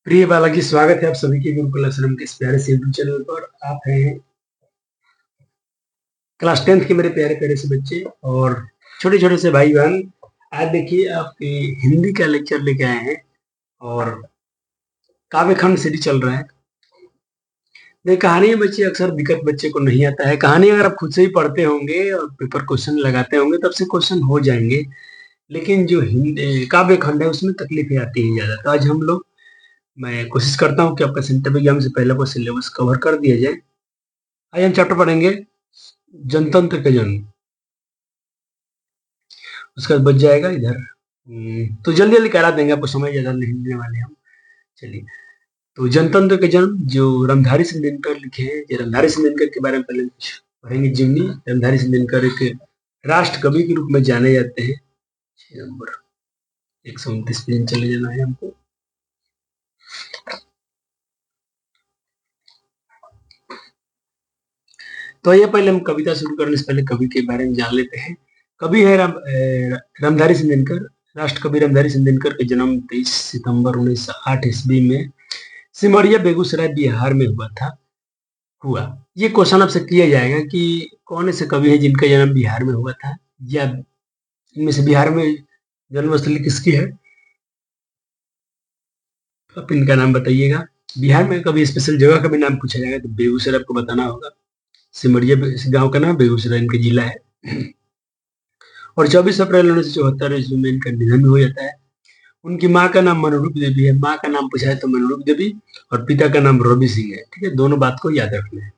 प्रिय बालाजी, स्वागत है आप सभी के गुरुकुल आश्रम के इस प्यारे से यूट्यूब चैनल पर। आप हैं क्लास 10th के मेरे प्यारे प्यारे से बच्चे और छोटे छोटे से भाई बहन। आज देखिए आपके हिंदी का लेक्चर लेके आए हैं और काव्य खंड सीरीज चल रहा है। देखिए, कहानी बच्चे अक्सर दिक्कत बच्चे को नहीं आता है। कहानी अगर आप खुद से ही पढ़ते होंगे और पेपर क्वेश्चन लगाते होंगे तब से क्वेश्चन हो जाएंगे, लेकिन जो हिंदी काव्य खंड है उसमें तकलीफें आती हैं ज्यादा। तो आज हम लोग मैं कोशिश करता हूँ कि आपका सेंटर एग्जाम से पहले वो सिलेबस कवर कर दिया जाए। आज हम चैप्टर पढ़ेंगे जनतंत्र के जन्म। उसका बच जाएगा इधर। तो जल्दी जल्दी करा देंगे, आपको समय ज्यादा नहीं देने वाले हम। चलिए, तो जनतंत्र के जन्म जो रामधारी सिंह दिनकर लिखे हैं, ये रामधारी सिंह दिनकर के बारे में पहले कुछ पढ़ेंगे। जीवनी रामधारी सिंह दिनकर एक राष्ट्र कवि के रूप में जाने जाते हैं। 6 नंबर 129 पेज चले जाना है हमको। तो ये पहले हम कविता शुरू करने से पहले कवि के बारे में जान लेते हैं। कवि है रामधारी सिंह दिनकर। राष्ट्र कवि रामधारी सिंह दिनकर का जन्म 23 सितंबर 1908 ईस्वी में सिमरिया बेगूसराय बिहार में हुआ। ये क्वेश्चन आपसे किया जाएगा कि कौन ऐसे कवि है जिनका जन्म बिहार में हुआ था, या इनमें से बिहार में जन्मस्थली किसकी है, आप इनका नाम बताइएगा। बिहार में कभी स्पेशल जगह का भी नाम पूछा जाएगा तो बेगूसराय आपको बताना होगा। सिमरिया गांव का नाम बेगूसराय इनका जिला है। और 24 अप्रैल 1974 ईस्वी में इनका निधन भी हो जाता है। उनकी माँ का नाम मनोरूप देवी है। माँ का नाम पूछा है तो मनोरूप देवी, और पिता का नाम रवि सिंह है। ठीक है, दोनों बात को याद रखना है।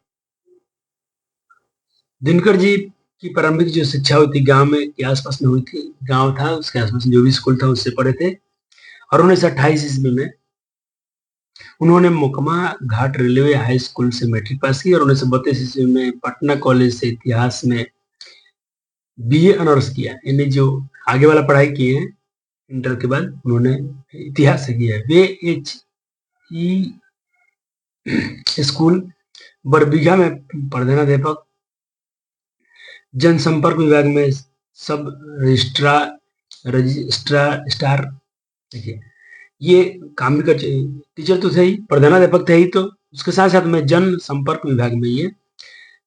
दिनकर जी की प्रारंभिक जो शिक्षा हुई थी गांव में के आसपास में हुई थी। गांव था, उसके आसपास जो भी स्कूल था उससे पढ़े थे। और 1928 ईस्वी में उन्होंने मोकमा घाट रेलवे हाई स्कूल से मैट्रिक पास की और 1932 ईस्वी में पटना कॉलेज से इतिहास में बीए ऑनर्स किया। यानी जो आगे वाला पढ़ाई किए हैं इंटर के बाद उन्होंने इतिहास से किया है। वे एच ई स्कूल बरबीघा में प्रधानाध्यापक, जनसंपर्क विभाग में सब रजिस्ट्रार देखिए, ये काम भी कर। टीचर तो थे ही, प्रधानाध्यापक थे ही, तो उसके साथ साथ में जन संपर्क विभाग में ये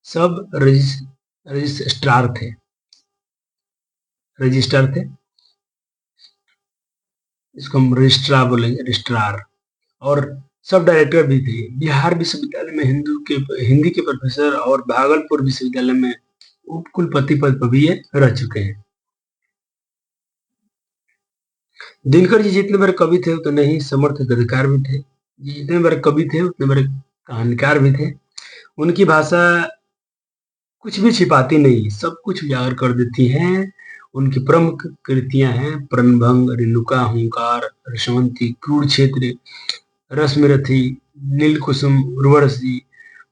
सब रजिस्ट्रार थे रजिस्ट्रार थे। इसको हम रजिस्ट्रार बोलेंगे, रजिस्ट्रार। और सब डायरेक्टर भी थे। बिहार विश्वविद्यालय में हिंदी के प्रोफेसर और भागलपुर विश्वविद्यालय में उप कुलपति पद पर भी ये रह चुके हैं। दिनकर जी जितने बड़े कवि थे उतने ही समर्थ गद्यकार भी थे। जितने बड़े कवि थे उतने बड़े कहानीकार भी थे। उनकी भाषा कुछ भी छिपाती नहीं, सब कुछ उजागर कर देती है। उनकी प्रमुख कृतियां हैं प्रणभंग, रेणुका, हुंकार, रसवंती, कुरुक्षेत्र, रश्मिरथी, नीलकुसुम, उर्वशी,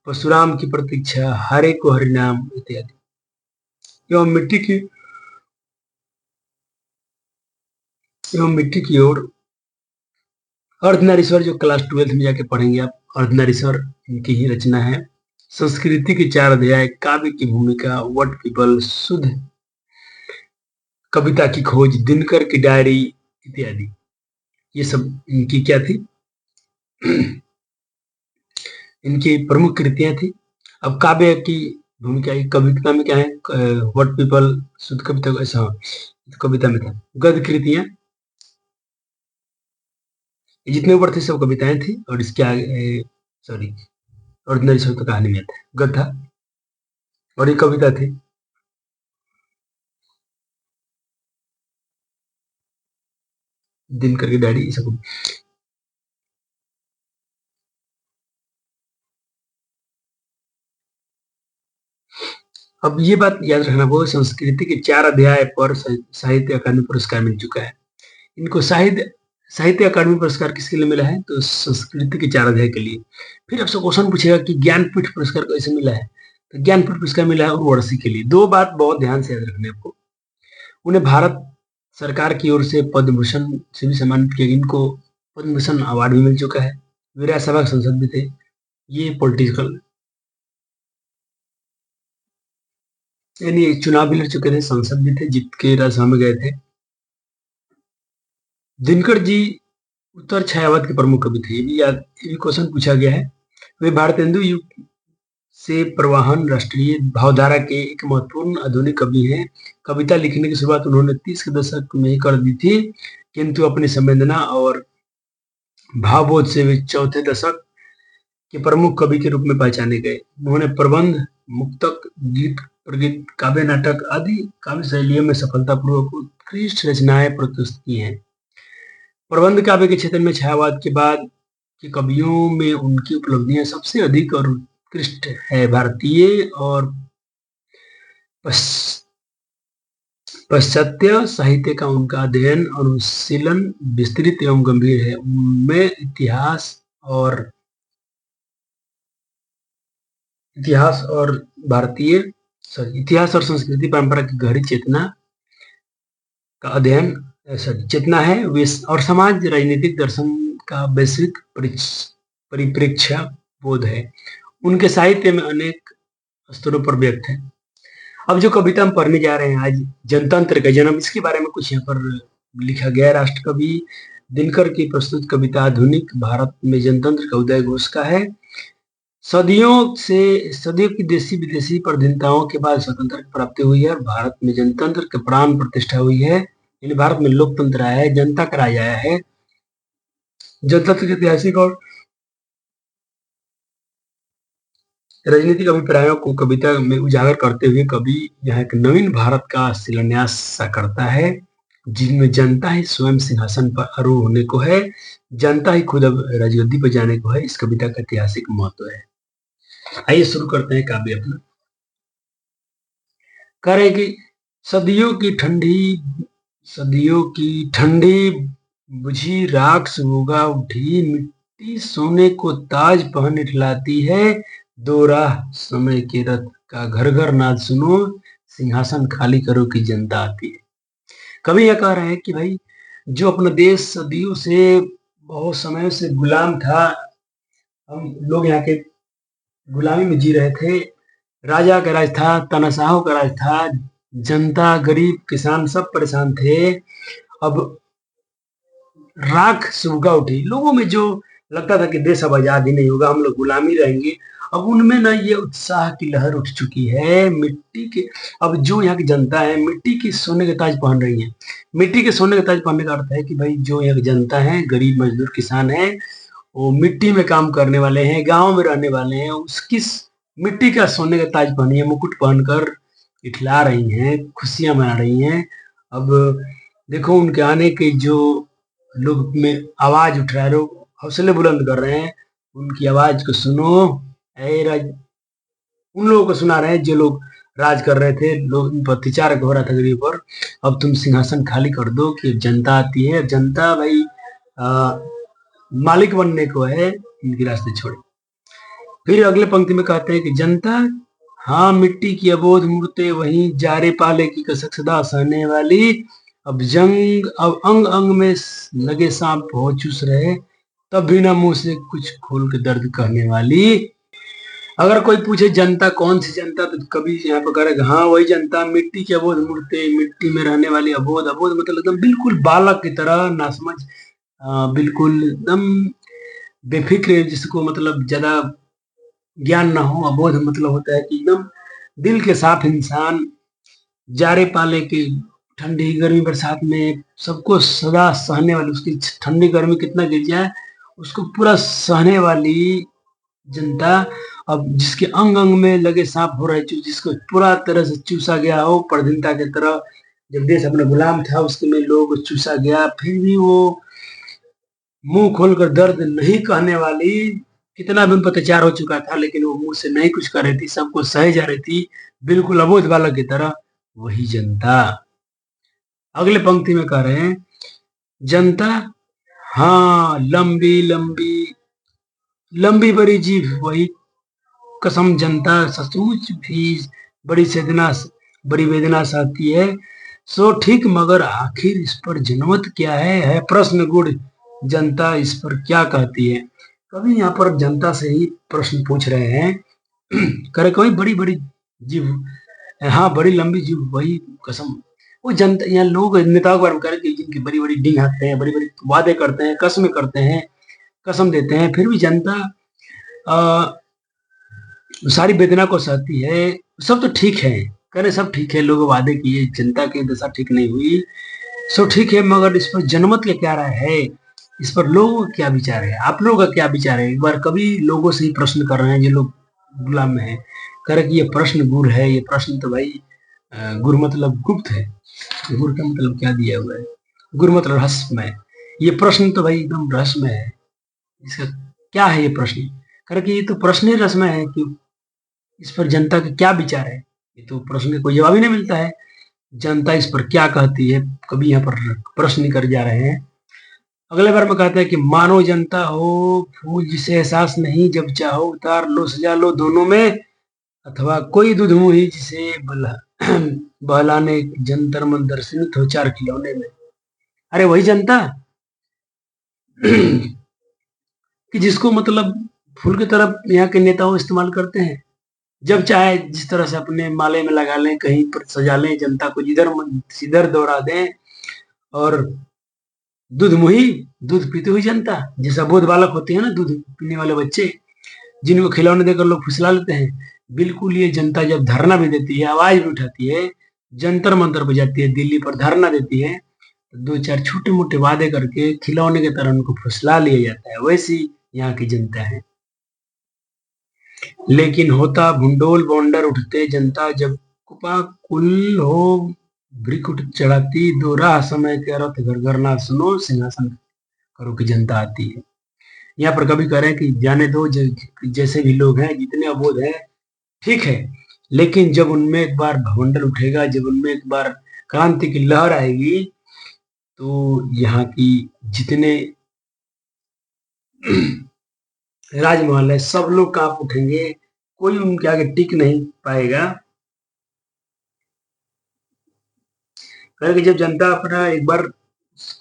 परशुराम की प्रतीक्षा, हरे को हरिनाम इत्यादि। एवं मिट्टी की ओर अर्धनारीश्वर, जो क्लास 12th में जाके पढ़ेंगे आप। अर्धनारीश्वर इनकी ही रचना है। संस्कृति के 4 अध्याय, काव्य की भूमिका, वट पीपल, शुद्ध कविता की खोज, दिनकर की डायरी इत्यादि, ये सब इनकी क्या थी, इनकी प्रमुख कृतियां थी। अब काव्य की भूमिका, कविता में क्या है, वट पीपल, शुद्ध कविता, ऐसा कविता में था। गद्य कृतियां, जितने ऊपर थे सब कविताएं थी। और इसके आगे सॉरी, ऑर्डिनरी शब्द तो कहानी में था, गद्य था और ये कविता थी। दिनकर की डायरी सब। अब ये बात याद रखना, वो संस्कृति के 4 अध्याय पर साहित्य अकादमी पुरस्कार मिल चुका है इनको। साहित्य अकादमी पुरस्कार किसके लिए मिला है, तो संस्कृति के 4 अध्याय के लिए। फिर आपसे क्वेश्चन पूछेगा कि ज्ञानपीठ पुरस्कार कैसे मिला है, तो ज्ञानपीठ पुरस्कार मिला है उर्वशी के लिए। दो बात बहुत ध्यान से याद रखने आपको। उन्हें भारत सरकार की ओर से पद्म भूषण से भी सम्मानित किया। इनको पद्म भूषण अवार्ड भी मिल चुका है। वे राज्यसभा के सांसद भी थे। ये पॉलिटिकल यानी चुनाव भी लड़ चुके थे, सांसद भी थे, जीत के राज्यसभा में गए थे। दिनकर जी उत्तर छायावाद के प्रमुख कवि थे। ये भी क्वेश्चन पूछा गया है। वे भारतेंदु युग से प्रवाहन राष्ट्रीय भावधारा के एक महत्वपूर्ण आधुनिक कवि हैं। कविता लिखने की शुरुआत उन्होंने 30 के दशक में ही कर दी थी, किंतु अपनी संवेदना और भावबोध से वे चौथे दशक के प्रमुख कवि के रूप में पहचाने गए। उन्होंने प्रबंध, मुक्तक, गीत, प्रगीत, काव्य नाटक आदि काव्य शैलियों में सफलतापूर्वक उत्कृष्ट रचनाएं प्रस्तुत की हैं। प्रबंध काव्य के क्षेत्र में छायावाद के बाद के कवियों में उनकी उपलब्धियां सबसे अधिक और उत्कृष्ट है। भारतीय और पाश्चात्य साहित्य का उनका अध्ययन और अनुशीलन विस्तृत एवं गंभीर है। उनमें इतिहास और संस्कृति परंपरा की गहरी चेतना का अध्ययन चेतना है और समाज राजनीतिक दर्शन का वैश्विक परिप्रेक्ष्य बोध है। उनके साहित्य में अनेक स्तरों पर व्यक्त है। अब जो कविता हम पढ़ने जा रहे हैं आज, जनतंत्र का जन्म, इसके बारे में कुछ यहाँ पर लिखा गया है। राष्ट्रकवि दिनकर की प्रस्तुत कविता आधुनिक भारत में जनतंत्र का उदय घोष का है। सदियों की देशी विदेशी पराधीनताओं के बाद स्वतंत्रता की प्राप्ति हुई है और भारत में जनतंत्र के प्राण प्रतिष्ठा हुई है। यानी भारत में लोकतंत्र आया है, जनता का राज आया है। जनतंत्र के ऐतिहासिक और राजनीतिक अभिप्रायों को कविता में उजागर करते हुए कवि यहाँ एक नवीन भारत का शिलान्यास सा करता है, जिनमें जनता ही स्वयं सिंहासन पर आरूढ़ होने को है, जनता ही खुद अब राजगद्दी पर जाने को है। इस कविता का ऐतिहासिक महत्व है। आइए शुरू करते हैं काव्य अपना। कह रहे कि सदियों की ठंडी बुझी राख सुबह उठी, मिट्टी सोने को ताज पहन इठलाती है। दो राह समय के रथ का घर घर नाद सुनो, सिंहासन खाली करो कि जनता आती है। कवि यह कह रहे हैं कि भाई जो अपना देश सदियों से बहुत समय से गुलाम था, हम लोग यहाँ के गुलामी में जी रहे थे। राजा का राज था, तानाशाहों का राज था, जनता, गरीब, किसान सब परेशान थे। अब राख सुबह उठी, लोगों में जो लगता था कि देश अब आजाद ही नहीं होगा, हम लोग गुलामी रहेंगे, अब उनमें ना ये उत्साह की लहर उठ चुकी है। मिट्टी के अब जो यहाँ की जनता है मिट्टी की सोने के ताज पहन रही है। मिट्टी के सोने के ताज पहनने का अर्थ है कि भाई जो यहाँ की जनता है, गरीब मजदूर किसान है, वो मिट्टी में काम करने वाले हैं, गांव में रहने वाले हैं, उसकी मिट्टी का सोने का ताज पहनी है, मुकुट पहनकर इठला रही हैं, खुशियां मना रही हैं। अब देखो उनके आने के जो लोग में आवाज उठ रहा है, लोग हौसले बुलंद कर रहे हैं, उनकी आवाज को सुनो। उन लोगों को सुना रहे हैं जो लोग राज कर रहे थे, लोग उन पर अत्याचार हो रहा था गरीब पर। अब तुम सिंहासन खाली कर दो कि जनता आती है। जनता भाई मालिक बनने को है, इनके रास्ते छोड़े। फिर अगले पंक्ति में कहते हैं कि जनता हाँ मिट्टी की अबोध मूर्ते वहीं जारे पाले की कसक सदा सहने वाली। अब अंग अंग में लगे सांप हो चूस रहे, तब भी ना मुंह से कुछ खोल के दर्द कहने वाली। अगर कोई पूछे जनता कौन सी जनता, तो कभी यहाँ पर करेगा हाँ वही जनता, मिट्टी की अबोध मूर्ते, मिट्टी में रहने वाली। अबोध मतलब एकदम बिल्कुल बालक की तरह नासमझ, बिल्कुल एकदम बेफिक्र, जिसको मतलब ज्यादा ज्ञान ना हो। अबोध मतलब होता है कि एकदम दिल के साफ इंसान, जारे पाले की ठंडी गर्मी बरसात में सबको सदा सहने वाली, उसकी ठंडी गर्मी कितना गिर जाए उसको पूरा सहने वाली जनता। अब जिसके अंग अंग में लगे सांप हो रहे, जिसको पूरा तरह से चूसा गया हो पराधीनता की तरह, जब देश अपना गुलाम था उसके में लोगों को चूसा गया, फिर भी वो मुंह खोलकर दर्द नहीं कहने वाली। कितना भी उन पर अत्याचार हो चुका था, लेकिन वो मुंह से नहीं कुछ कर रही थी, सबको सहे जा रही थी, बिल्कुल अबोध बालक की तरह, वही जनता। अगले पंक्ति में कह रहे हैं जनता हाँ लंबी लंबी बड़ी जीभ वही कसम, जनता सचमुच भी बड़ी वेदना सहती है। सो ठीक, मगर आखिर इस पर जनमत क्या है प्रश्न गुड़, जनता इस पर क्या कहती है। कभी यहाँ पर जनता से ही प्रश्न पूछ रहे हैं। करे कोई बड़ी बड़ी जीव, हाँ बड़ी लंबी जीव वही कसम, वो जनता, यहाँ लोग नेताओं के बारे में कह रहे हैं कि जिनकी बड़ी बड़ी डींग हाँकते हैं, बड़ी बड़ी वादे करते हैं, कसमें करते हैं, कसम देते हैं, फिर भी जनता सारी वेदना को सहती है। सब तो ठीक है, कह रहे सब ठीक है, लोग वादे किए, जनता की दशा ठीक नहीं हुई, सो ठीक है, मगर इस पर जनमत क्या क्या राय है, इस पर लोगों का क्या विचार है, आप लोगों का क्या विचार है? एक बार कभी लोगों से ही प्रश्न कर रहे हैं जो लोग गुलाम में है, कह रहे कि ये प्रश्न गुर है, ये प्रश्न तो भाई गुर मतलब गुप्त है, गुर का मतलब क्या दिया हुआ है, गुर मतलब रहस्यमय, ये प्रश्न तो भाई एकदम रहस्यमय है, इसका क्या है ये प्रश्न? कह रहे कि ये तो प्रश्न ही रहस्यमय है कि इस पर जनता का क्या विचार है, ये तो प्रश्न का कोई जवाब ही नहीं मिलता है, जनता इस पर क्या कहती है, कभी यहाँ पर प्रश्न कर जा रहे हैं। अगले बार में कहते हैं कि मानो जनता हो फूल जिसे एहसास नहीं, जब चाहो उतार लो सजा लो दोनों में, अथवा कोई दूध मुही जिसे बहलाने जंतर मंतर सीमित हो चार खिलौने में। अरे वही जनता कि जिसको मतलब फूल की तरफ यहाँ के नेताओं इस्तेमाल करते हैं, जब चाहे जिस तरह से अपने माले में लगा लें, कहीं पर सजा लें, जनता को जिधर सिधर दौड़ा दें, और दूध मुही, दूध पीती हुई जनता, जैसा बोध बालक होते हैं ना दूध पीने वाले बच्चे, जिनको खिलौने देकर लोग फुसला लेते हैं, बिल्कुल ये जनता जब धरना भी देती है, आवाज भी उठाती है, जंतर मंतर पे जाती है, दिल्ली पर धरना देती है, तो दो चार छोटे मोटे वादे करके खिलौने की तरह उनको फुसला लिया जाता है। वैसी यहाँ की जनता है। लेकिन होता भुंडोल बौंडर उठते जनता, जब कुपा कुल हो भ्रिकुट चढ़ाती, दो राह समय के रथ घर घर ना सुनो, सिंहासन करो की जनता आती है। यहाँ पर कभी कह रहे हैं कि जाने दो, जैसे भी लोग हैं, जितने अबोध हैं, ठीक है, लेकिन जब उनमें एक बार भवंडर उठेगा, जब उनमें एक बार क्रांति की लहर आएगी, तो यहाँ की जितने राजमहल है सब लोग कांप उठेंगे, कोई उनके आगे टिक नहीं पाएगा। कहेंगे जब जनता अपना एक बार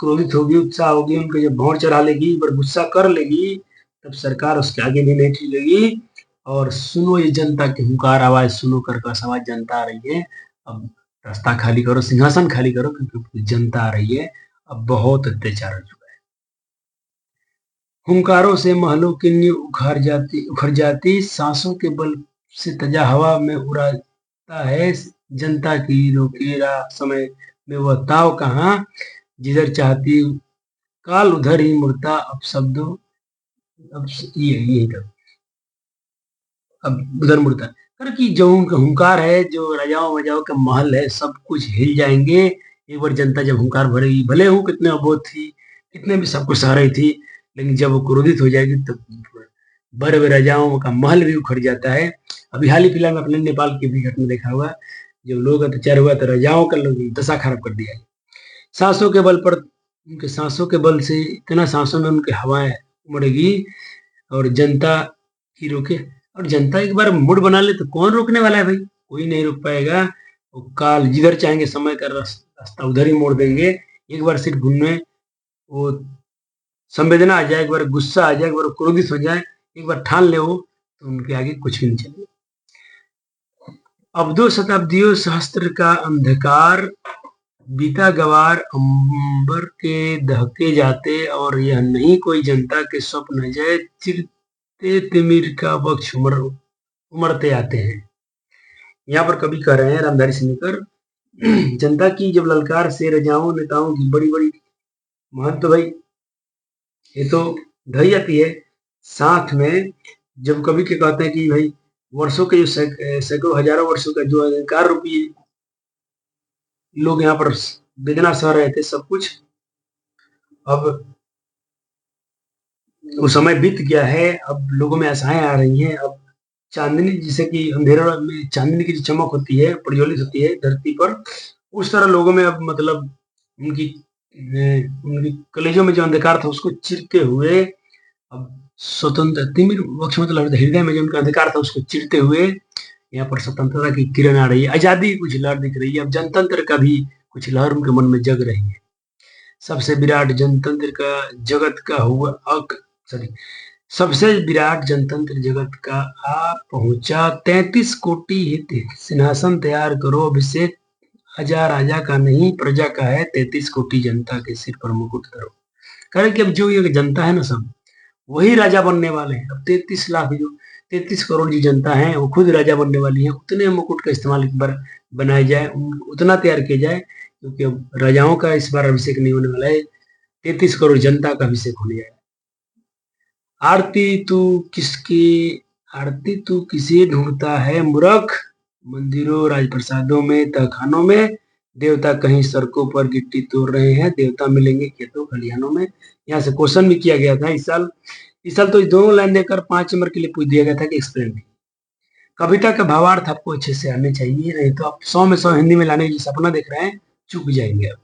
क्रोधित होगी, उत्साह होगी, उनके जब भौर चढ़ा लेगी, एक बार गुस्सा कर लेगी, तब सरकार उसके आगे भी नहीं टिकेगी। और सुनो ये जनता की हुंकार आवाज, सुनो कर आवाज, जनता आ रही है, अब रास्ता खाली करो, सिंहासन खाली करो, क्योंकि जनता आ रही है, अब बहुत अत्याचार हो चुका है। हुंकारों से महलों की नींव उखड़ जाती, सांसों के बल से तजा हवा में उड़ाता है, जनता की रोकेरा समय में वह ताव कहाँ, जिधर चाहती काल उधर ही मुड़ता, अब शब्दों, अब ये तक अब उधर मुड़ता है। अरे कि जो उनका हुंकार है, जो राजाओं वजाओं का महल है, सब कुछ हिल जाएंगे एक बार जनता जब हुंकार भरेगी। भले वो कितने अबोध थी, कितने भी सबको सह रही थी, लेकिन जब वो क्रोधित हो जाएगी तो बड़े बड़े राजाओं का महल भी उखड़ जाता है। अभी हाल ही फिलहाल में अपने नेपाल की भी घटना देखा हुआ, जब लोग अत्याचार हुआ तो राजाओं का दशा खराब कर दिया। सांसों के बल पर, उनके सांसों के बल से इतना सांसों में उनकी हवाएं उमड़ेगी, और जनता ही रोके, और जनता एक बार मूड बना ले तो कौन रोकने वाला है भाई, कोई नहीं रोक पाएगा। वो काल जिधर चाहेंगे समय का रास्ता उधर ही मोड़ देंगे। एक बार सिर्फ उनमें वो संवेदना आ जाए, एक बार गुस्सा आ जाए, एक बार क्रोधित हो जाए, एक बार ठान ले वो, तो उनके आगे कुछ भी नहीं चलेगा। अब्दों शताब्दियों सहस्त्र का अंधकार बीता गवार, अंबर के दहके जाते, और यह नहीं कोई जनता के स्वप्न जय, चिरते तिमिर का वक्ष उमड़ते आते हैं। यहाँ पर कवि कह रहे हैं रामधारी सिंहकर, जनता की जब ललकार से रजाओं नेताओं की बड़ी बड़ी महत्व, तो भाई ये तो ढही जाती है। साथ में जब कवि के कहते हैं कि भाई वर्षों के जो सैकड़ों हजारों वर्षों का जो अधिकार रूपी लोग यहाँ पर वेदना सह रहे थे, सब कुछ अब वो समय बीत गया है, अब लोगों में आशाएं आ रही हैं। अब चांदनी, जिसे कि अंधेरा में चांदनी की जो चमक होती है, प्रज्वलित होती है धरती पर, उस तरह लोगों में अब मतलब उनकी उनकी कलेजों में जो अंधकार था उसको चिरते हुए, अब स्वतंत्र तिमिर वक्ष मतलब हृदय में जो उनका अंधकार था उसको चिरते हुए यहाँ पर स्वतंत्रता की किरण आ रही है, आजादी की कुछ लहर दिख रही है, अब जनतंत्र का भी कुछ लहर उनके मन में जग रही है। सबसे विराट जनतंत्र का जगत का हुआ सॉरी सबसे विराट जनतंत्र जगत का आ पहुंचा, 33 कोटि हित सिंहासन तैयार करो, अभिषेक राजा राजा का नहीं प्रजा का है, 33 कोटि जनता के सिर पर मुकुट धरो। कारण कि अब जो ये जनता है ना सब, वही राजा बनने वाले हैं। अब 33 लाख जो 33 करोड़ जो जनता है वो खुद राजा बनने वाली है। उतने मुकुट का इस्तेमाल एक बार बनाया जाए, उतना तैयार किया जाए, क्योंकि अब राजाओं का इस बार अभिषेक नहीं होने वाला है, 33 करोड़ जनता का अभिषेक होने जाए। आरती तू किसकी आरती तू किसे ढूंढता है मूर्ख, मंदिरों राजप्रसादों में तहखानों में, देवता कहीं सड़कों पर गिट्टी तोड़ रहे हैं, देवता मिलेंगे खेतों खलिहानों में। यहाँ से क्वेश्चन भी किया गया था इस साल तो दोनों लाइन देकर 5 नंबर के लिए पूछ दिया गया था कि एक्सप्लेन। कविता का भावार्थ आपको अच्छे से आने चाहिए, नहीं तो आप 100 में 100 हिंदी में लाने की सपना देख रहे हैं, चूक जाएंगे आप।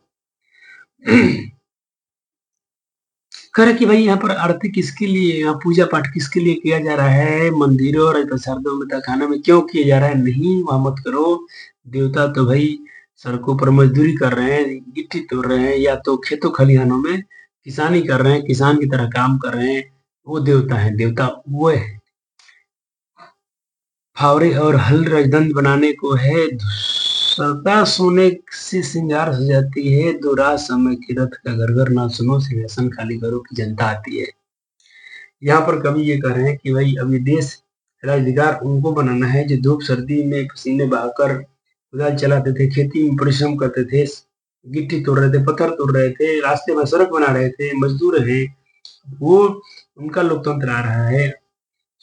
कह रहे कि भाई यहाँ पर आरती किसके लिए, यहाँ पूजा पाठ किसके लिए किया जा रहा है, मंदिरों और प्रसादों में तहखानों में क्यों किया जा रहा है? नहीं, वहां मत करो। देवता तो भाई सड़कों पर मजदूरी कर रहे हैं, गिट्टी तोड़ रहे हैं, या तो खेतों खलिहानों में किसानी कर रहे हैं, किसान की तरह काम कर रहे हैं, वो देवता है। देवता वो है। फावड़े और हल रजदंड बनाने को है, सदा सोने से श्रृंगार सजाती है, दो रात समय की रथ का घर घर ना सुनो, सिंहासन खाली घरों की जनता आती है। यहाँ पर कवि ये कह रहे हैं कि भाई अब ये देश राजधिकार उनको बनाना है जो धूप सर्दी में पसीने बहाकर कुदाल चलाते थे, खेती में परिश्रम करते थे, गिट्टी तोड़ रहे थे, पत्थर तोड़ रहे थे, रास्ते में सड़क बना रहे थे, मजदूर है वो, उनका लोकतंत्र आ रहा है।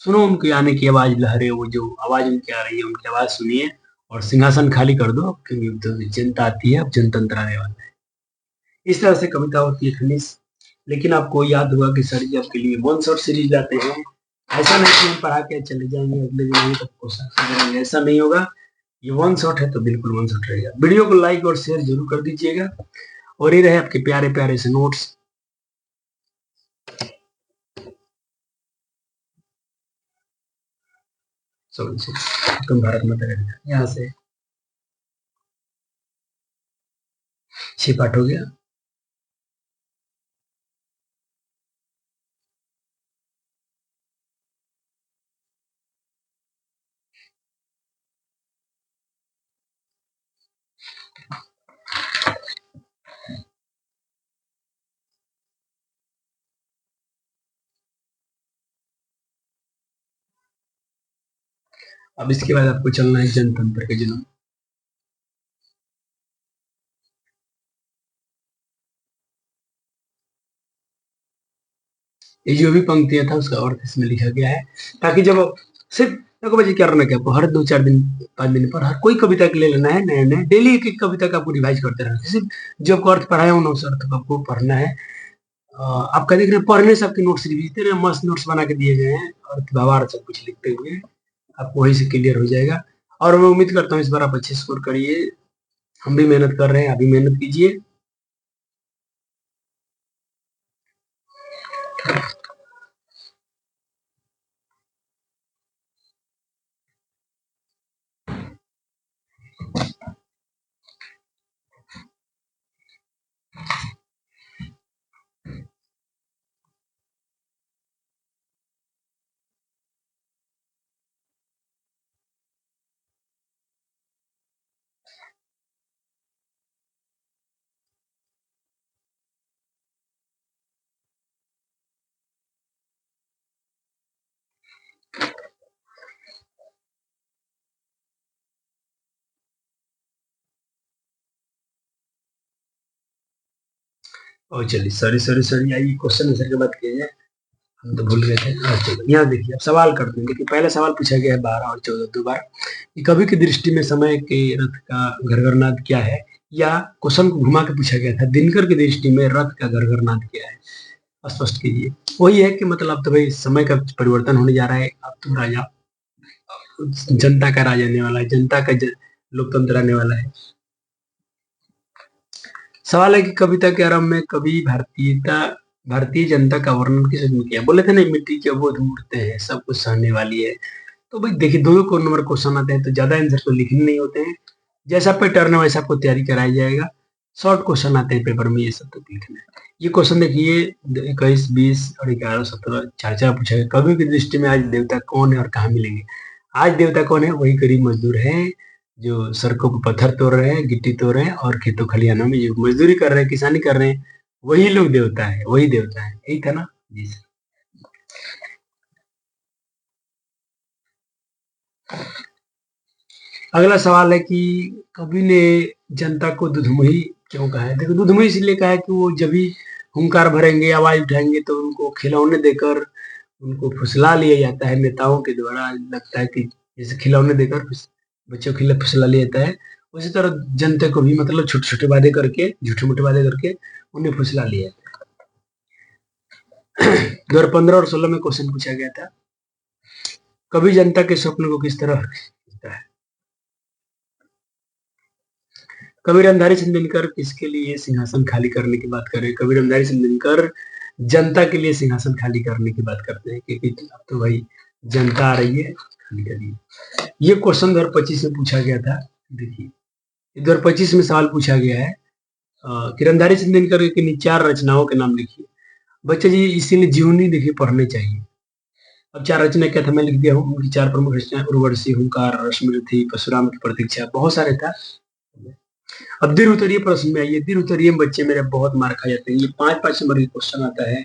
सुनो उनके आने की आवाज लहरे, वो जो आवाज उनकी आ रही है उनकी आवाज सुनिए, और सिंहासन खाली कर दो, क्योंकि जनता आती है, अब जनतंत्र आने वाला है। इस तरह से कविता होती है खनिज। लेकिन आपको याद होगा कि सर जी आपके लिए वन शॉट सीरीज लाते हैं। ऐसा नहीं कि हम पढ़ा के चले जाएंगे अगले दिन नहीं तब क्वेश्चन करेंगे, ऐसा नहीं होगा। ये वन शॉट है तो बिल्कुल वन शॉट रहेगा। वीडियो को लाइक और शेयर जरूर कर दीजिएगा। और ये रहे आपके प्यारे प्यारे से नोट्स। तुम भारत में यहाँ से 6 पाठ हो गया। अब इसके बाद आपको चलना है जनतंत्र के जन्म। ये जो भी पंक्तियां था उसका अर्थ इसमें लिखा गया है, ताकि जब सिर्फ देखो बच्चे क्या करना क्या आपको, हर 2-4 दिन 5 दिन पर हर कोई कविता के ले लेना है, नए नए डेली एक एक कविता का आपको रिवाइज करते रहना। सिर्फ जो आपको अर्थ पढ़ाया उन अर्थ को आपको पढ़ना है। आपका देख रहे हैं पढ़ने से आपके नोट्स रिवीजते रहे, मस्त नोट्स बना के दिए गए हैं, अर्थ भावार्थ सब कुछ लिखते हुए आपको वहीं से क्लियर हो जाएगा। और मैं उम्मीद करता हूँ इस बार आप अच्छे स्कोर करिए। हम भी मेहनत कर रहे हैं, अभी मेहनत कीजिए। और चलिए सॉरी सॉरी सॉरी, आइए क्वेश्चन आंसर की बात किया जाए, हम तो भूल गए थे। चलो यहाँ देखिए, अब सवाल करते हैं। देखिए पहला सवाल पूछा गया है 12 और 14 दो बार, कि कवि की दृष्टि में समय के रथ का घरघरनाद क्या है, या क्वेश्चन को घुमा के पूछा गया था, दिनकर की दृष्टि में रथ का घरघरनाद क्या है, स्पष्ट कीजिए। वही है कि मतलब तो भाई समय का परिवर्तन होने जा रहा है, अब तो राजा जनता का राज आने वाला है, जनता का लोकतंत्र आने वाला है। सवाल है कि कविता के आरंभ में कवि भारतीय जनता का वर्णन किस में किया? बोले थे ना, मिट्टी के अबोध मूर्तें हैं, सब कुछ सहने वाली है। तो भाई देखिए, दो दो नंबर क्वेश्चन आते हैं तो ज्यादा आंसर तो लिखने नहीं होते हैं, जैसा पैटर्न है वैसा आपको तैयारी कराया जाएगा। शॉर्ट क्वेश्चन आते हैं पेपर में, ये सब तो लिखना है। ये क्वेश्चन देखिए 21, 20 और 11, 17 चार चार पूछा गया। कवि की दृष्टि में आज देवता कौन है और कहाँ मिलेंगे? आज देवता कौन है? वही गरीब मजदूर है जो सड़कों पे पत्थर तोड़ रहे हैं, गिट्टी तोड़ रहे हैं और खेतों खलिहानों में जो मजदूरी कर रहे हैं, किसानी कर रहे हैं, वही लोग देवता है, वही देवता है। यही था ना? जी सर। अगला सवाल है कि कवि ने जनता को दुधमुही क्यों कहा है? देखो, दुधमुही इसलिए कहा है कि वो जब भी हुंकार भरेंगे, आवाज उठाएंगे, तो उनको खिलौने देकर उनको फुसला लिया जाता है नेताओं के द्वारा। लगता है कि जैसे खिलौने देकर बच्चों को फुसला लिया जाता है, उसी तरह जनता को भी मतलब छोटे छोटे वादे करके, झूठे मूठे वादे करके उन्हें फुसला लिया जाता है। 2015 और 16 में क्वेश्चन पूछा गया था, कवि जनता के स्वप्न को किस तरह लिखता है? कबीर रामधारी सिंह दिनकर किसके लिए सिंहासन खाली करने की बात कर रहे हैं? कबीर रामधारी सिंह दिनकर जनता के लिए सिंहासन खाली करने की बात करते हैं, क्योंकि अब तो भाई जनता आ रही है, खाली करिए। ये क्वेश्चन 2025 में पूछा गया था। देखिए, 2025 में सवाल पूछा गया है कि रामधारी सिंह दिनकर की 4 रचनाओं के नाम लिखिए। बच्चे जी, इसीलिए जीवनी देखिए पढ़ने चाहिए। अब 4 रचना क्या था, मैं लिख दिया हूँ। उनकी 4 प्रमुख रचनाएं उर्वशी, हुंकार, रश्मिरथी, परशुराम की प्रतीक्षा, बहुत सारे था। अब दीर्घ उत्तरीय प्रश्न में आइए। दीर्घ उत्तरीय में बच्चे मेरे बहुत मार खा जाते हैं। ये 5-5 नंबर के क्वेश्चन आता है,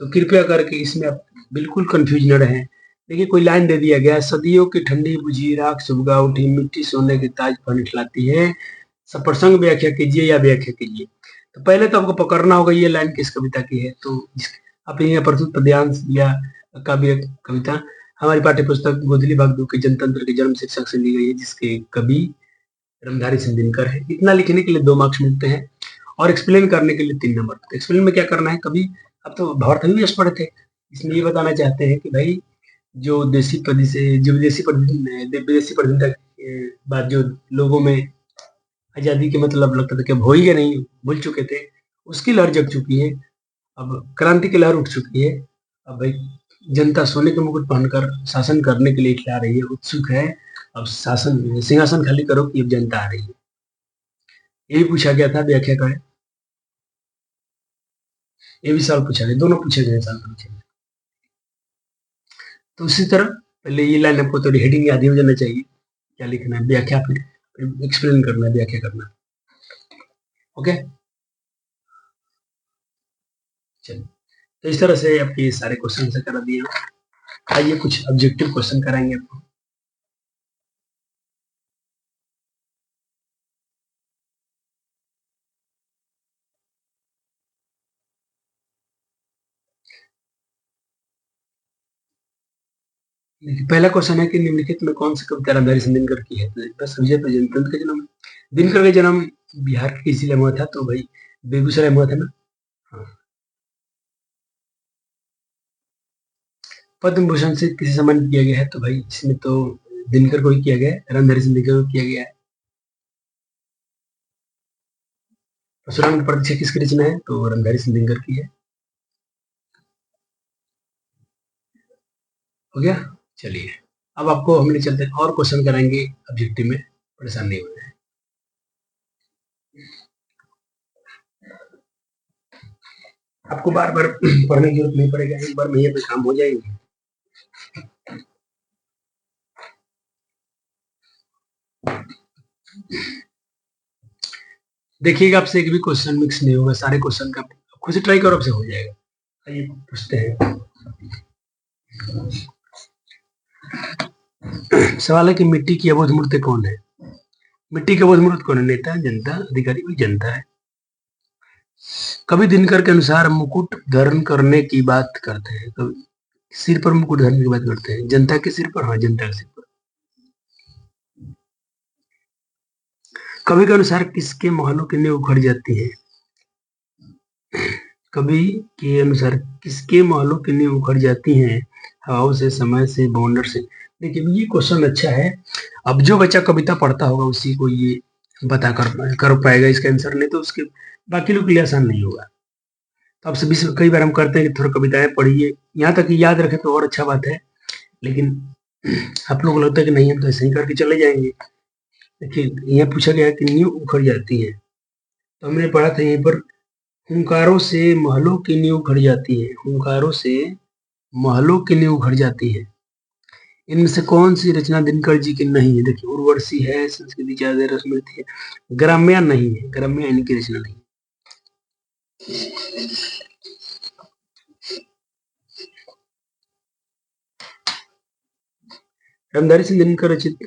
तो कृपया करके इसमें आप बिल्कुल कंफ्यूज न रहें। देखिए, कोई लाइन दे दिया गया, सदियों की ठंडी बुझी राख सुबह उठी, मिट्टी सोने के ताज पर निकलाती है, सप्रसंग व्याख्या कीजिए या व्याख्या कीजिए। तो पहले तो आपको पकड़ना होगा ये लाइन किस कविता की है। तो आप यहाँ प्रस्तुत पद्यांश या काव्य कविता हमारी पाठ्य पुस्तक गोदली भाग 2 के जनतंत्र के जन्म शीर्षक से ली गई है, जिसके कवि रामधारी सिंह दिनकर है। इतना लिखने के लिए 2 मार्क्स मिलते हैं और एक्सप्लेन करने के लिए 3 नंबर। तो एक्सप्लेन में क्या करना है, कभी अब तो भारत भी पढ़े थे, इसमें ये बताना चाहते हैं कि भाई जो देसी पद्धति से, जो विदेशी पद्धति के बाद जो लोगों में आजादी के मतलब लगता था कि अब होएगा नहीं, भूल चुके थे, उसकी लहर जग चुकी है। अब क्रांति की लहर उठ चुकी है। अब भाई जनता सोने के मुकुट पहनकर शासन करने के लिए खिला रही है, उत्सुक है। अब शासन सिंहासन खाली करो कि अब जनता आ रही है। यही पूछा गया था, व्याख्या करें। ये भी सवाल पूछा गया, दोनों पूछे गए सवाल पूछे गए। तो उसी तरह पहले ये लाइन आपको थोड़ी हेडिंग याद ही हो जाना चाहिए, क्या लिखना है, व्याख्या, फिर एक्सप्लेन करना है, व्याख्या करना है। ओके, चलिए, तो इस तरह से आपके सारे क्वेश्चन से करा दिए। आइए कुछ ऑब्जेक्टिव क्वेश्चन कराएंगे आपको। देखिए, पहला क्वेश्चन है कि निम्नलिखित में कौन सी कविता रामधारी सिंह दिनकर की है? तो बस विजय पर जनतंत्र का जन्म, दिनकर का जन्म बिहार के किसी जिले में हुआ था, तो भाई बेगूसराय में हुआ था ना। हाँ। पद्म भूषण से किसे सम्मानित किया गया है? तो भाई इसमें तो दिनकर को ही किया गया है, रामधारी सिंह दिनकर को किया गया है। परशुराम की प्रतीक्षा किसकी रचना है? तो रामधारी सिंह दिनकर की है। हो गया, चलिए, अब आपको हम ले चलते हैं और क्वेश्चन कराएंगे ऑब्जेक्टिव में, परेशान नहीं होना है। आपको बार बार पढ़ने की जरूरत नहीं पड़ेगा, एक बार में ये पे काम हो जाएंगे। देखिएगा, आपसे एक भी क्वेश्चन मिक्स नहीं होगा, सारे क्वेश्चन का खुद से ट्राई करो, आपसे हो जाएगा। आइए पूछते हैं। सवाल है कि मिट्टी की अबोध मूर्ति कौन है? मिट्टी की अबोध मूर्ति कौन है? नेता, जनता, अधिकारी? कोई जनता है। कवि दिनकर के अनुसार मुकुट धारण करने की बात करते हैं, कवि सिर पर मुकुट धारण की बात करते हैं, जनता के सिर पर? हाँ, जनता के सिर पर। कवि के अनुसार किसके महलों की नींव उखड़ जाती है? कवि के अनुसार किसके महलों की नींव उखड़ जाती हैं? हवाओं से, समय से, बवंडर से? देखिए, ये क्वेश्चन अच्छा है। अब जो बच्चा कविता पढ़ता होगा उसी को ये बता कर पाएगा इसका आंसर, नहीं तो उसके बाकी लोग के लिए आसान नहीं होगा। तो आप सभी से कई बार हम करते हैं कि थोड़ा कविताएं पढ़िए, यहाँ तक कि याद रखें तो और अच्छा बात है, लेकिन आप लोगों को लगता है कि नहीं हम तो ऐसे ही करके चले जाएंगे। देखिए, यह पूछा गया है कि नींव उखड़ जाती है, तो हमने पढ़ा था यहीं पर, हुंकारों से महलों की नींव उखड़ जाती है, हुंकारों से महलों की नींव उखड़ जाती है। इनमें से कौन सी रचना दिनकर जी की नहीं है? देखिए, उर्वशी है, संस्कृति चार स्मृति है, ग्राम्या नहीं है, ग्राम्या इनकी रचना नहीं है। रामधारी सिंह दिनकर रचित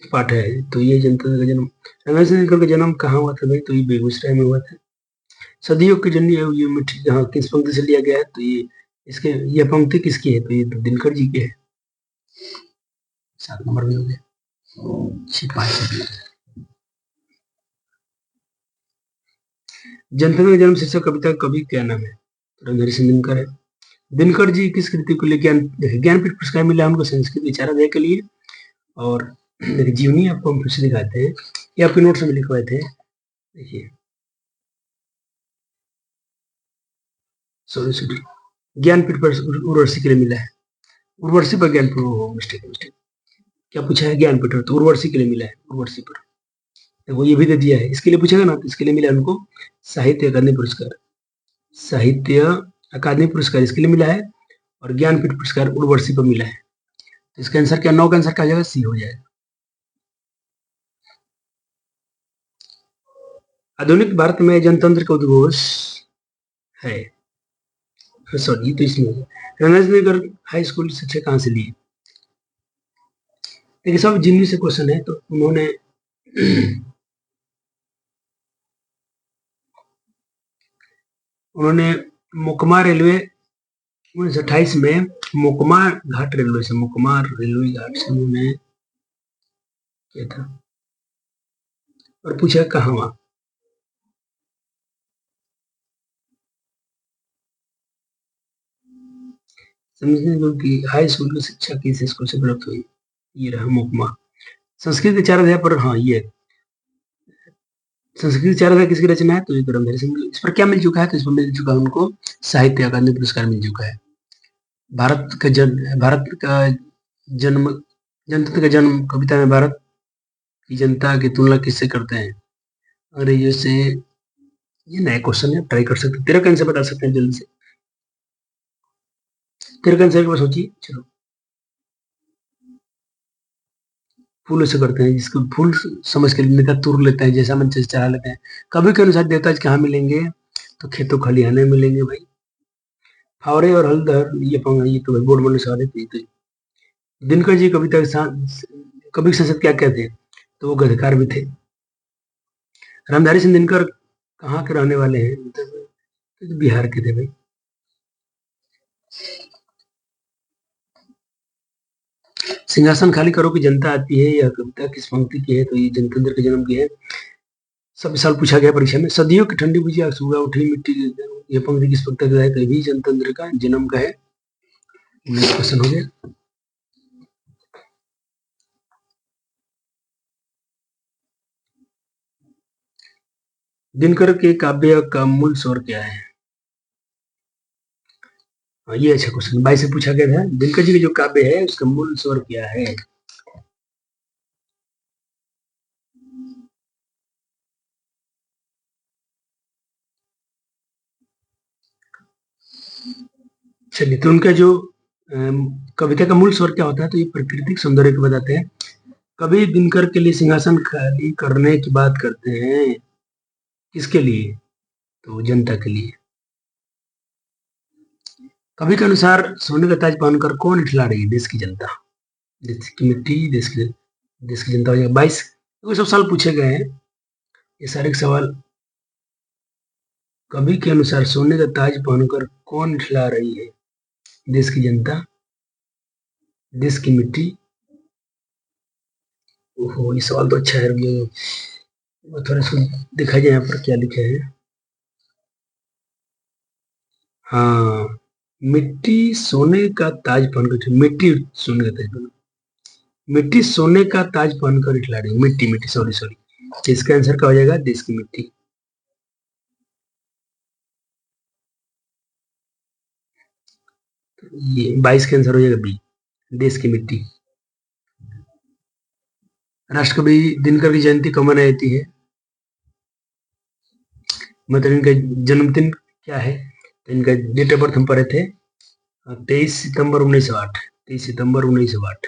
पाठ है, तो ये जनता का जन्म, रामधारी सिंह दिनकर का जन्म कहाँ हुआ था भाई? तो ये बेगूसराय में हुआ था। सदियों की जननी है ये मिठी, हाँ, किस पंक्ति से लिया गया है? तो ये इसके, यह पंक्ति किसकी है? तो ये तो दिनकर जी की है। 7 नंबर में हो गया। 5 जनता का जन्म शीर्षक कविता कवि क्या नाम है? तो रामधारी सिंह दिनकर है। दिनकर जी किस कृति को लेकर ज्ञानपीठ पुरस्कार मिला उनको? संस्कृत विचाराध्याय के लिए। और देखिए, जीवनी आपको हम फिर से दिखाते हैं, ये आपके नोट्स में लिखवाए थे, देखिए, सॉरी, ज्ञानपीठ पर उर्वशी के लिए मिला है। उर्वशी पर ज्ञानपीठ, मिस्टेक, क्या पूछा है? ज्ञानपीठ, तो उर्वशी के लिए मिला है, उर्वशी पर। देखो, ये भी दे दिया है, इसके लिए पूछेगा ना, तो इसके लिए मिला उनको साहित्य अकादमी पुरस्कार, साहित्य अकादमी पुरस्कार इसके लिए मिला है, और ज्ञानपीठ पुरस्कार उर्वशी पर मिला है। तो इसका आंसर क्या, 9 का आंसर क्या हो जाएगा? सी हो जाएगा। आधुनिक भारत में जनतंत्र का उद्घोष है, सॉरी, तो इसमें रमेशनगर हाई स्कूल शिक्षा कहाँ से लिए? देखिए, सब जिन्नी से क्वेश्चन है, तो उन्होंने मुकमा रेलवे 1928 में मुकमा घाट रेलवे से, मुकमा रेलवे घाट से उन्होंने किया था। और पूछा कहाँ वहां? समझने को कि हाई स्कूल की शिक्षा किस स्कूल से प्राप्त हुई? ये रहा मुकमा। संस्कृत के 4 अध्याय पर, हाँ, ये संस्कृत 4 अध्याय किसकी रचना है? तो ये रामधारी सिंह। इस पर क्या मिल चुका है? तो इस पर मिल चुका है उनको साहित्य अकादमी पुरस्कार मिल चुका है। भारत का जन्म, जनता का जन्म कविता में भारत की जनता की तुलना किससे करते हैं? अंग्रेजों से। ये नया क्वेश्चन है, ट्राई कर सकते हैं, 13 का आंसर बता सकते हैं जल्दी से। 13 का आंसर के बाद सोचिए, चलो। फूलों से करते हैं, जिसको फूल समझ के नेता तुर लेते हैं, जैसा मन से चढ़ा लेते हैं। कवि के अनुसार देवता कहाँ मिलेंगे? तो खेतों खलिहाने में मिलेंगे भाई। फावड़े और हलदर, ये तो भाई बोर्ड में सवाल है, तो दिनकर जी कविता के साथ कवि संसद क्या कहते हैं? तो वो गद्यकार भी थे। रामधारी सिंह दिनकर कहाँ के रहने वाले हैं? तो बिहार के थे भाई। सिंहासन खाली करो की जनता आती है, यह कविता किस पंक्ति की है? तो ये जनतंत्र के जन्म की है। सब साल पूछा गया परीक्षा में। सदियों की ठंडी बुझी सुबह उठी मिट्टी, ये पंक्ति किस पंक्ति का है? तो भी जनतंत्र का जन्म का है। नेक्स्ट क्वेश्चन हो गया। दिनकर के काव्य का मूल स्वर क्या है? ये अच्छा क्वेश्चन 22 से पूछा गया था। दिनकर जी के जो काव्य है उसका मूल स्वर क्या है? चलिए, तो उनका जो कविता का मूल स्वर क्या होता है? तो ये प्राकृतिक सौंदर्य को बताते हैं। कवि दिनकर के लिए सिंहासन खाली करने की बात करते हैं, किसके लिए? तो जनता के लिए। कवि के अनुसार सोने का ताज पहनकर कौन इठला रही है? देश की जनता, देश की मिट्टी, देश की जनता हो जाएगा 22। तो सब सवाल पूछे गए हैं, ये सारे सवाल। कवि के अनुसार सोने का ताज पहनकर कौन इठला रही है? देश की जनता, देश की मिट्टी। ओहो, ये सवाल तो अच्छा है, थोड़ा सा दिखाई जाए यहाँ पर क्या लिखा है। हाँ, मिट्टी सोने का ताज पहनकर, मिट्टी सोने का ताज पहन, मिट्टी सोने का ताज पहनकर इठला रही, मिट्टी मिट्टी, सॉरी, इसका आंसर क्या हो जाएगा? देश की मिट्टी। ये 22 का आंसर हो जाएगा बी, देश की मिट्टी। राष्ट्रकवि दिनकर की जयंती कब मनाई जाती है? मतलब इनका जन्मदिन क्या है? तो इनका डेट ऑफ बर्थ हम पढ़े थे, 23 सितंबर 1908। 23 सितंबर 1908।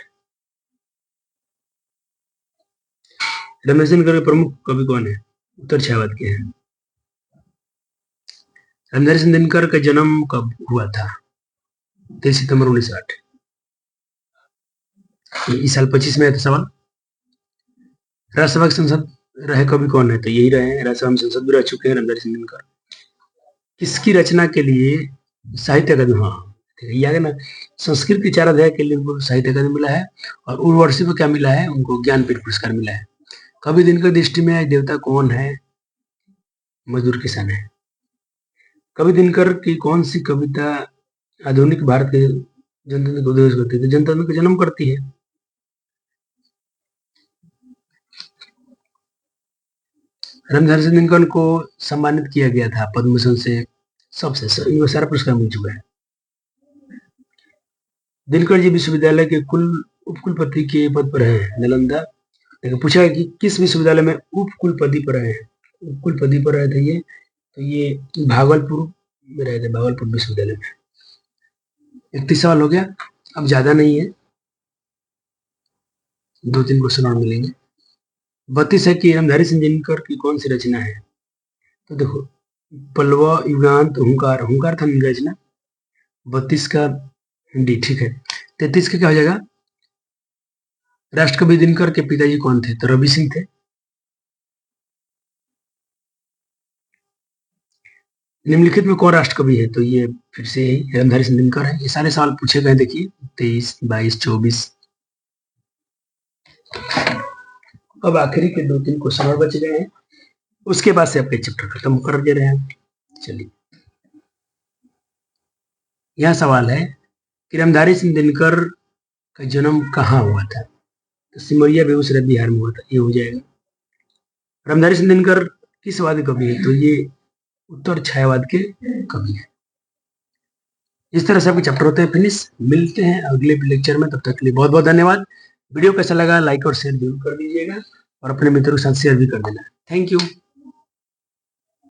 रमेश दिनकर के प्रमुख कवि कौन है? उत्तर छायावाद के हैं। रमेश दिनकर का जन्म कब हुआ था? 23 सितंबर 1908। इस साल 25 में है तो सवाल। राज्यसभा की संसद रहे कवि कौन है? तो यही रहे हैं, राज्यसभा में संसद भी रह चुके हैं रमेश दिनकर। किसकी रचना के लिए साहित्य अकादमी, हाँ ये आ गया ना, संस्कृत के 4 अध्याय के लिए उनको साहित्य अकादमी मिला है, और उर्वशी को क्या मिला है? उनको ज्ञानपीठ पुरस्कार मिला है। कवि दिनकर दृष्टि में देवता कौन है? मजदूर किसान है। कवि दिनकर की कौन सी कविता आधुनिक भारत के जनतंत्र को उद्देश्य करती है? तो जनतंत्र का जन्म करती है। रमेश दिनकर को सम्मानित किया गया था पद्म भूषण से, सबसे सारा पुरस्कार मिल चुका है। दिनकर जी विश्वविद्यालय के उपकुलपति के पद पर हैं नालंदा। लेकिन पूछा है कि किस विश्वविद्यालय में उपकुलपति पर रहे हैं? उपकुलपति पर रहे थे ये भागलपुर में रहे थे, भागलपुर विश्वविद्यालय में। 31 सवाल हो गया, अब ज्यादा नहीं है, 2-3 क्वेश्चन और मिलेंगे। 32 है कि रामधारी सिंह दिनकर की कौन सी रचना है? तो देखो, पल्लव युगांत हुंकार, हुंकार था इनका रचना। 32 का डी ठीक है। 33 का क्या हो जाएगा? राष्ट्रकवि दिनकर के पिताजी कौन थे? तो रवि सिंह थे। निम्नलिखित में कौन राष्ट्रकवि है? तो ये फिर से यही रामधारी सिंह दिनकर है। ये सारे सवाल पूछे गए, देखिए 23, 22, 24। अब आखिरी के 2-3 क्वेश्चन और बच गए हैं, उसके बाद से आपके चैप्टर खत्म कर दे रहे हैं। चलिए, यह सवाल है कि रामधारी सिंह दिनकर का जन्म कहाँ हुआ था? तो सिमरिया बेगूसराय बिहार में हुआ था, ये हो जाएगा। रामधारी सिंह दिनकर किस वाद कवि है? तो ये उत्तर छायावाद के कवि है। इस तरह से आपके चैप्टर होते हैं फिनिश। मिलते हैं अगले लेक्चर में, तब तक के लिए बहुत बहुत धन्यवाद। वीडियो कैसा लगा लाइक और शेयर जरूर कर दीजिएगा, और अपने मित्रों के साथ शेयर भी कर देना। Thank you.